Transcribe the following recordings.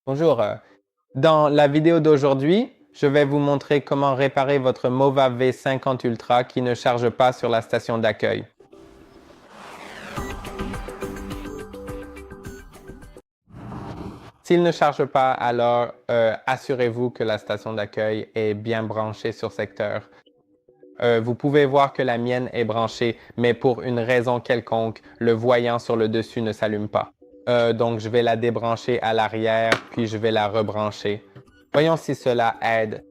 Bonjour, dans la vidéo d'aujourd'hui, je vais vous montrer comment réparer votre Mova V50 Ultra qui ne charge pas sur la station d'accueil. S'il ne charge pas, alors assurez-vous que la station d'accueil est bien branchée sur secteur. Vous pouvez voir que la mienne est branchée, mais pour une raison quelconque, le voyant sur le dessus ne s'allume pas. Donc, je vais la débrancher à l'arrière, puis je vais la rebrancher. Voyons si cela aide.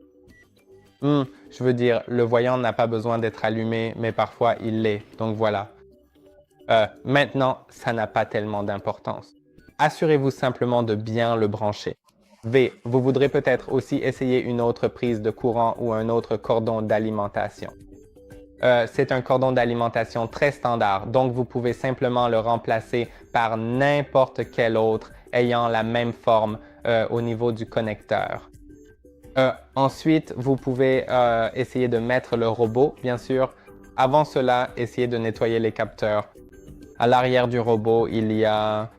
Je veux dire, le voyant n'a pas besoin d'être allumé, mais parfois il l'est. Donc voilà. Maintenant, ça n'a pas tellement d'importance. Assurez-vous simplement de bien le brancher. V. Vous voudrez peut-être aussi essayer une autre prise de courant ou un autre cordon d'alimentation. C'est un cordon d'alimentation très standard, donc vous pouvez simplement le remplacer par n'importe quel autre ayant la même forme au niveau du connecteur. Ensuite, vous pouvez essayer de mettre le robot, bien sûr. Avant cela, essayez de nettoyer les capteurs. À l'arrière du robot, il y a,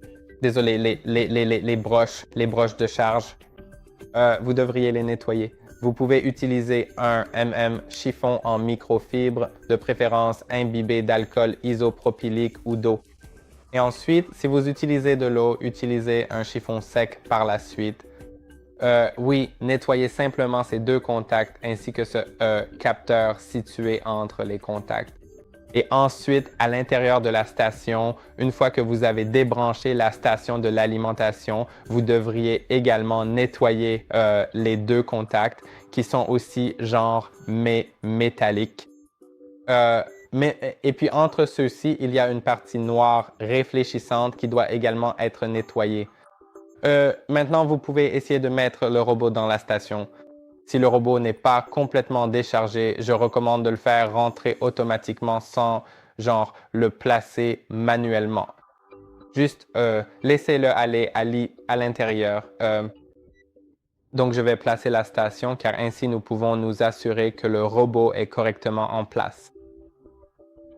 désolé, les broches de charge. Vous devriez les nettoyer. Vous pouvez utiliser un chiffon en microfibre, de préférence imbibé d'alcool isopropylique ou d'eau. Et ensuite, si vous utilisez de l'eau, utilisez un chiffon sec par la suite. Oui, nettoyez simplement ces deux contacts ainsi que ce capteur situé entre les contacts. Et ensuite, à l'intérieur de la station, une fois que vous avez débranché la station de l'alimentation, vous devriez également nettoyer les deux contacts qui sont aussi genre métalliques. Et puis entre ceux-ci, il y a une partie noire réfléchissante qui doit également être nettoyée. Maintenant, vous pouvez essayer de mettre le robot dans la station. Si le robot n'est pas complètement déchargé, je recommande de le faire rentrer automatiquement sans, genre, le placer manuellement. Juste laissez-le aller à l'intérieur. Donc, je vais placer la station car ainsi nous pouvons nous assurer que le robot est correctement en place.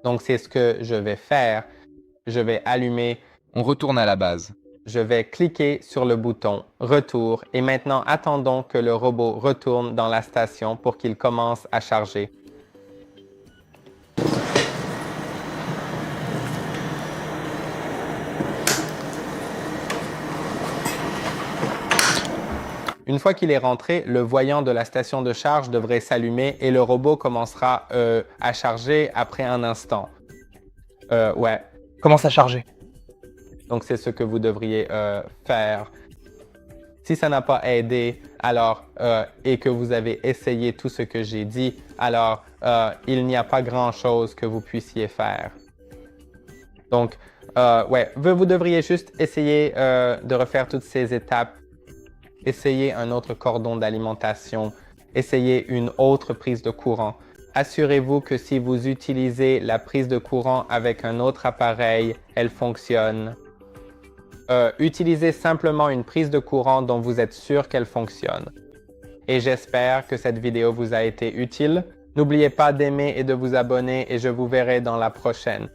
Donc, c'est ce que je vais faire. Je vais allumer. On retourne à la base. Je vais cliquer sur le bouton « Retour » et maintenant attendons que le robot retourne dans la station pour qu'il commence à charger. Une fois qu'il est rentré, le voyant de la station de charge devrait s'allumer et le robot commencera à charger après un instant. Ouais. Commence à charger. Donc, c'est ce que vous devriez faire. Si ça n'a pas aidé, alors, et que vous avez essayé tout ce que j'ai dit, alors il n'y a pas grand-chose que vous puissiez faire. Donc, ouais, vous devriez juste essayer de refaire toutes ces étapes. Essayez un autre cordon d'alimentation. Essayez une autre prise de courant. Assurez-vous que si vous utilisez la prise de courant avec un autre appareil, elle fonctionne. Utilisez simplement une prise de courant dont vous êtes sûr qu'elle fonctionne. Et j'espère que cette vidéo vous a été utile. N'oubliez pas d'aimer et de vous abonner et je vous verrai dans la prochaine.